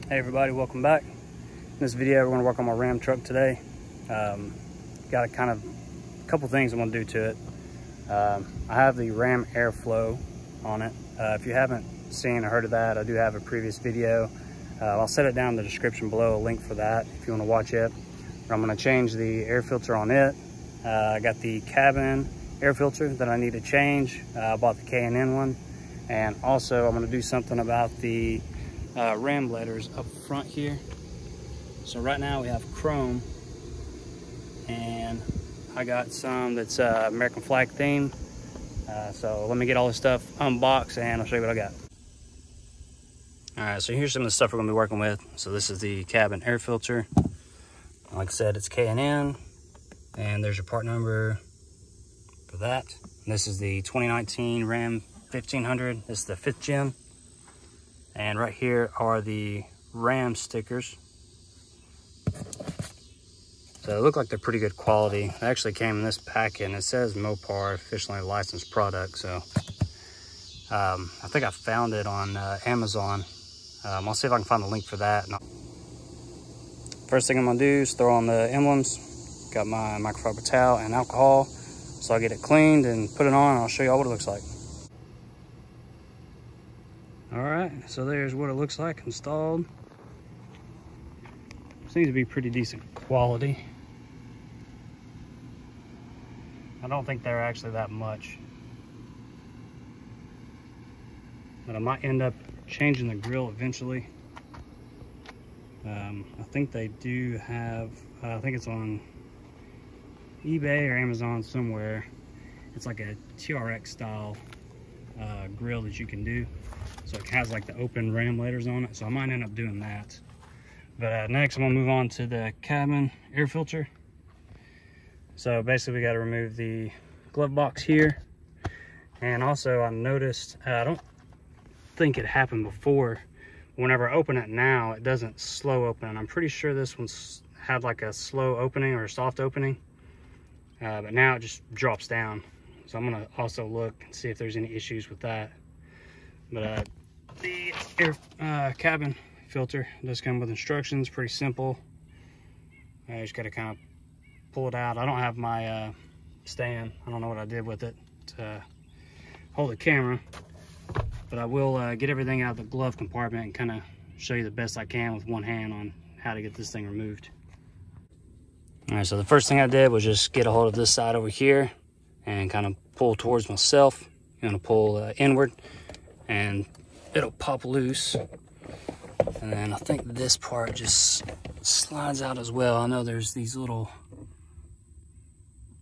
Hey everybody, welcome back. In this video, we're going to work on my Ram truck today. Got a couple things I'm going to do to it. I have the Ram Airflow on it. If you haven't seen or heard of that, I do have a previous video. I'll set it down in the description below, a link for that if you want to watch it. I'm going to change the air filter on it. I got the cabin air filter that I need to change. I bought the K&N one. And also I'm going to do something about the Ram letters up front here. So right now we have chrome, and I got some that's American flag theme. So let me get all this stuff unboxed and I'll show you what I got. All right, so here's some of the stuff we're gonna be working with. So this is the cabin air filter. Like I said, it's K&N, and there's your part number for that. And this is the 2019 Ram 1500. This is the 5th gen. And right here are the Ram stickers. So they look like they're pretty good quality. They actually came in this packet, and it says Mopar, officially licensed product. So I think I found it on Amazon. I'll see if I can find the link for that. First thing I'm gonna do is throw on the emblems. Got my microfiber towel and alcohol. So I'll get it cleaned and put it on, and I'll show you all what it looks like. All right, so there's what it looks like installed. Seems to be pretty decent quality. I don't think they're actually that much, but I might end up changing the grill eventually. I think they do have, I think it's on eBay or Amazon somewhere. It's like a TRX style grill that you can do. So it has like the open Ram letters on it. So I might end up doing that. But next I'm gonna move on to the cabin air filter. So basically we gotta remove the glove box here. And also I noticed, I don't think it happened before. Whenever I open it now, it doesn't slow open. And I'm pretty sure this one's had like a slow opening or a soft opening. But now it just drops down. So I'm gonna also look and see if there's any issues with that. But the air cabin filter does come with instructions, pretty simple. I just gotta kind of pull it out. I don't have my stand. I don't know what I did with it to hold the camera, but I will get everything out of the glove compartment and kind of show you the best I can with one hand on how to get this thing removed. All right, so the first thing I did was just get a hold of this side over here and kind of pull towards myself. I'm gonna pull inward, and it'll pop loose. And then I think this part just slides out as well. I know there's these little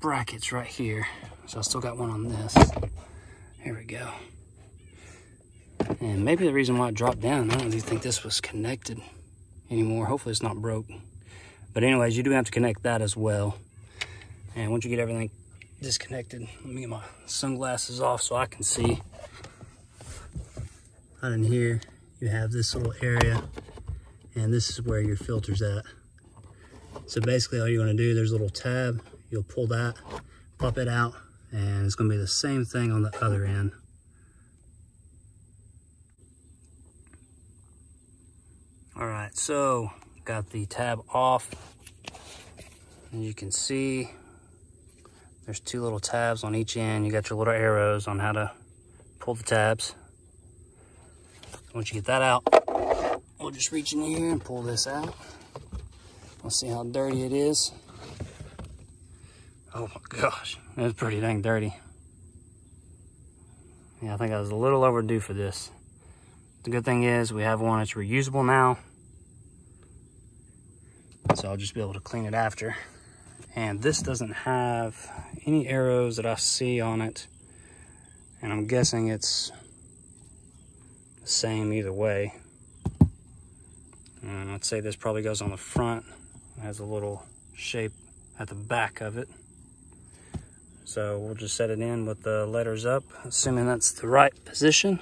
brackets right here. So I still got one on this. Here we go. And maybe the reason why it dropped down, I don't really think this was connected anymore. Hopefully it's not broke. But anyways, you do have to connect that as well. And once you get everything disconnected, let me get my sunglasses off so I can see. Out in here, you have this little area, and this is where your filter's at. So basically all you're gonna do, there's a little tab, you'll pull that, pop it out, and it's gonna be the same thing on the other end. All right, so got the tab off. And you can see there's two little tabs on each end. You got your little arrows on how to pull the tabs. Once you get that out, we'll just reach in here and pull this out. We'll see how dirty it is. Oh my gosh, it's pretty dang dirty. Yeah, I think I was a little overdue for this. The good thing is we have one that's reusable now. So I'll just be able to clean it after. And this doesn't have any arrows that I see on it. And I'm guessing it's the same either way. And I'd say this probably goes on the front. It has a little shape at the back of it. So we'll just set it in with the letters up, assuming that's the right position.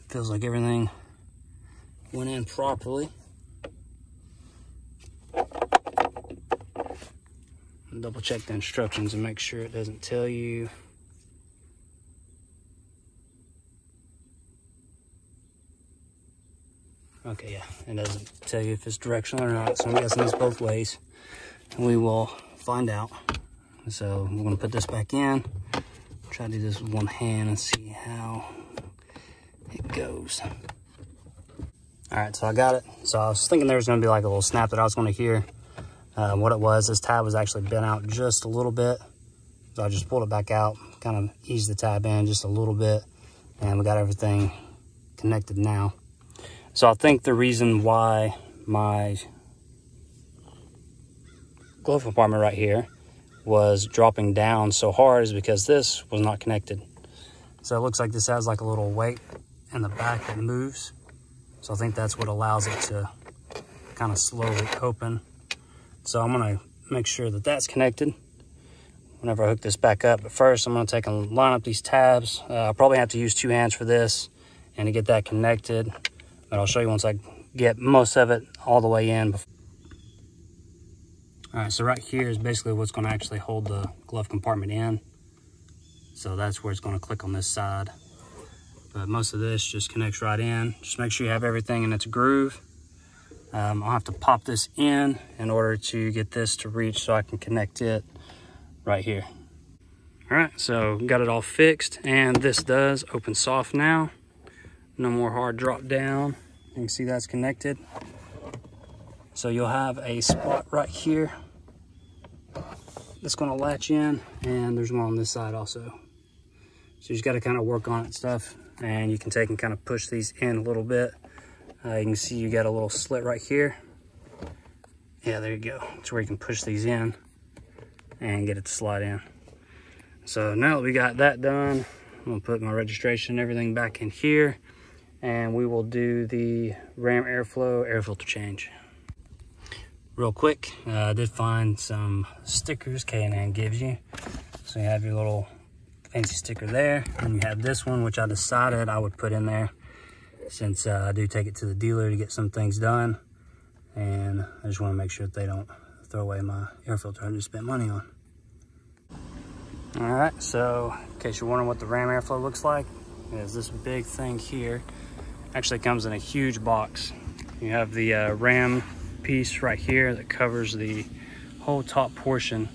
Feels like everything went in properly. double check the instructions and make sure it doesn't tell you. Okay, yeah, it doesn't tell you if it's directional or not, so I'm guessing it's both ways. And we will find out. So we're gonna put this back in. Try to do this with one hand and see how it goes. All right, so I got it. So I was thinking there was gonna be like a little snap that I was gonna hear. What it was, this tab was actually bent out just a little bit. So I just pulled it back out, kind of eased the tab in just a little bit, and we got everything connected now. So I think the reason why my glove compartment right here was dropping down so hard is because this was not connected. So it looks like this has like a little weight in the back that moves. So I think that's what allows it to kind of slowly open. So I'm gonna make sure that that's connected whenever I hook this back up. But first I'm gonna take and line up these tabs. I'll probably have to use 2 hands for this and to get that connected. But I'll show you once I get most of it all the way in. All right, so right here is basically what's gonna actually hold the glove compartment in. So that's where it's gonna click on this side. But most of this just connects right in. Just make sure you have everything in its groove. I'll have to pop this in order to get this to reach so I can connect it right here. All right, so got it all fixed, and this does open soft now. No more hard drop down. You can see that's connected. So you'll have a spot right here that's gonna latch in, and there's one on this side also. So you just gotta kind of work on it stuff, and you can take and kind of push these in a little bit. You can see you got a little slit right here. Yeah, there you go. It's where you can push these in and get it to slide in. So now that we got that done, I'm gonna put my registration and everything back in here, and we will do the Ram Airflow air filter change. Real quick, I did find some stickers K&N gives you. So you have your little fancy sticker there, and you have this one, which I decided I would put in there since I do take it to the dealer to get some things done. And I just want to make sure that they don't throw away my air filter I just spent money on. All right, so in case you're wondering what the Ram Airflow looks like, is this big thing here. Actually comes in a huge box. You have the Ram piece right here that covers the whole top portion,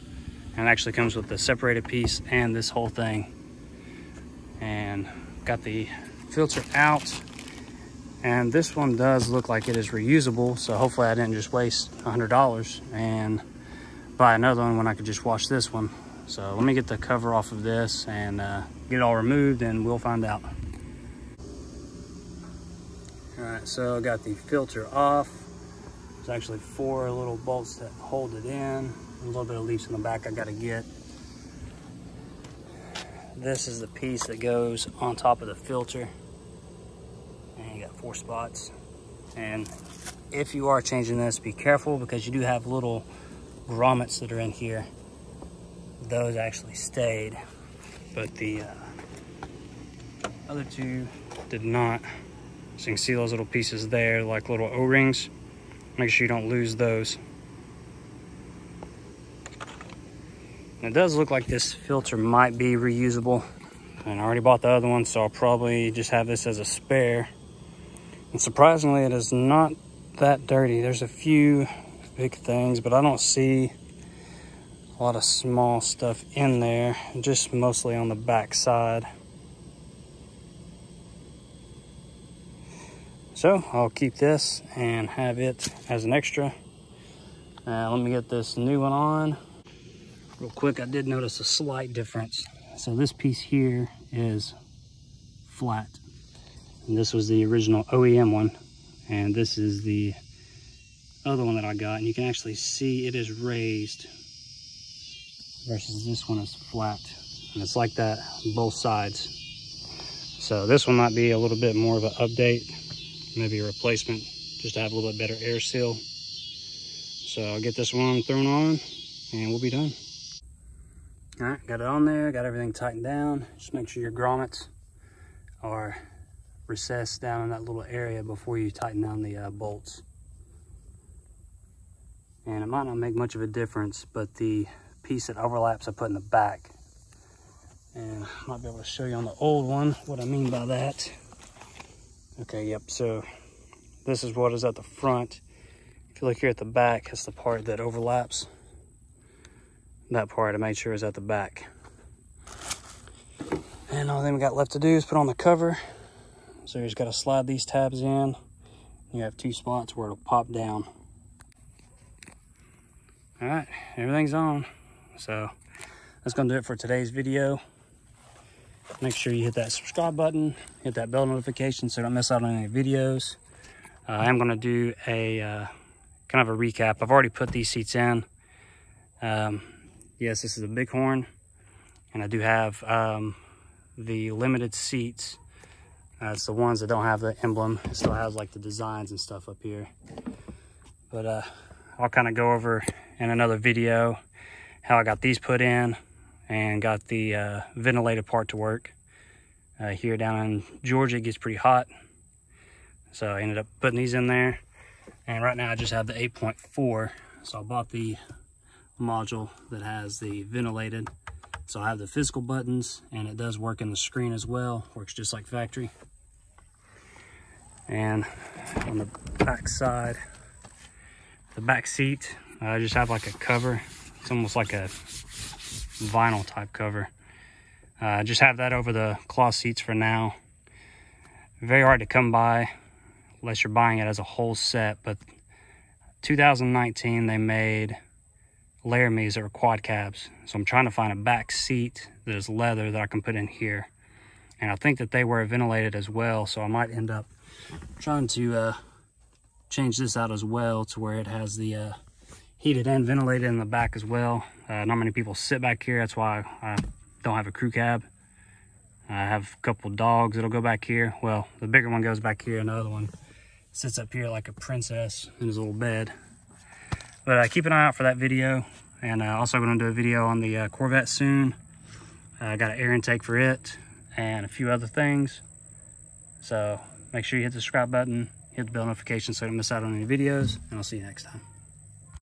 and actually comes with the separated piece and this whole thing. And got the filter out, and this one does look like it is reusable, so hopefully I didn't just waste $100 and buy another one when I could just wash this one. So let me get the cover off of this and get it all removed, and we'll find out. All right, so I got the filter off. There's actually 4 little bolts that hold it in. A little bit of leaves in the back I gotta get. This is the piece that goes on top of the filter. And you got 4 spots. And if you are changing this, be careful because you do have little grommets that are in here. Those actually stayed, but the other 2 did not. So you can see those little pieces there, like little O-rings. Make sure you don't lose those. And it does look like this filter might be reusable. And I already bought the other one, so I'll probably just have this as a spare. And surprisingly, it is not that dirty. There's a few big things, but I don't see a lot of small stuff in there, just mostly on the back side. So I'll keep this and have it as an extra. Let me get this new one on. Real quick, I did notice a slight difference. So this piece here is flat. And this was the original OEM one. And this is the other one that I got. And you can actually see it is raised versus this one is flat. And it's like that on both sides. So this one might be a little bit more of an update, maybe a replacement, just to have a little bit better air seal. So I'll get this one thrown on and we'll be done. All right, got it on there, got everything tightened down. Just make sure your grommets are recessed down in that little area before you tighten down the bolts. And it might not make much of a difference, but the piece that overlaps I put in the back. And I might be able to show you on the old one what I mean by that. Okay, yep, so this is what is at the front. If you look here at the back, it's the part that overlaps. That part I made sure is at the back. And all thing we got left to do is put on the cover. So you just got to slide these tabs in. You have 2 spots where it'll pop down. All right, everything's on. So that's gonna do it for today's video. Make sure you hit that subscribe button, hit that bell notification so you don't miss out on any videos. I am gonna do a kind of a recap. I've already put these seats in. Yes, this is a Bighorn, and I do have the limited seats. It's the ones that don't have the emblem. It still has like the designs and stuff up here. But I'll kind of go over in another video how I got these put in and got the ventilated part to work. Here down in Georgia, it gets pretty hot. So I ended up putting these in there. And right now I just have the 8.4. So I bought the module that has the ventilated. So I have the physical buttons, and it does work in the screen as well. Works just like factory. And on the back side, the back seat, I just have like a cover. It's almost like a vinyl type cover. Just have that over the cloth seats for now. Very hard to come by unless you're buying it as a whole set. But 2019 they made Laramies that were quad cabs. So I'm trying to find a back seat that is leather that I can put in here. And I think that they were ventilated as well. So I might end up trying to change this out as well to where it has the heated and ventilated in the back as well. Not many people sit back here. That's why I don't have a crew cab. I have a couple dogs that'll go back here. Well, the bigger one goes back here, and the other one sits up here like a princess in his little bed. But keep an eye out for that video. And also going to do a video on the Corvette soon. I got an air intake for it and a few other things. So make sure you hit the subscribe button, hit the bell notification so you don't miss out on any videos, and I'll see you next time.